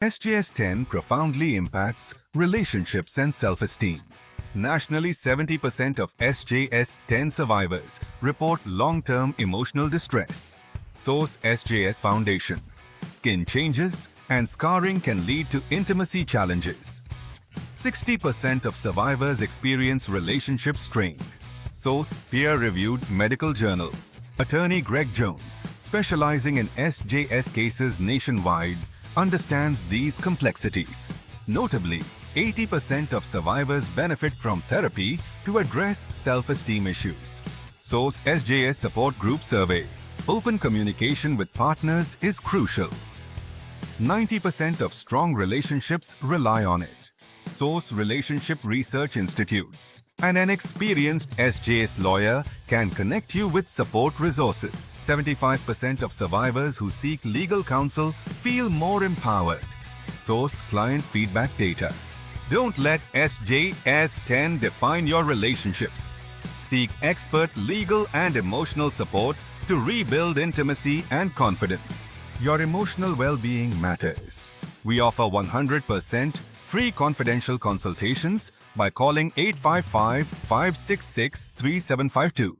SJS 10 profoundly impacts relationships and self-esteem. Nationally, 70% of SJS 10 survivors report long-term emotional distress. Source: SJS Foundation. Skin changes and scarring can lead to intimacy challenges. 60% of survivors experience relationship strain. Source: peer-reviewed medical journal. Attorney Greg Jones, specializing in SJS cases nationwide, understands these complexities. Notably, 80% of survivors benefit from therapy to address self-esteem issues. Source: SJS Support Group Survey. Open communication with partners is crucial. 90% of strong relationships rely on it. Source: Relationship Research Institute. And an experienced SJS lawyer can connect you with support resources. 75% of survivors who seek legal counsel feel more empowered. Source: Client feedback data. Don't let SJS 10 define your relationships. Seek expert legal and emotional support to rebuild intimacy and confidence. Your emotional well-being matters. We offer 100% free confidential consultations by calling 855-566-3752.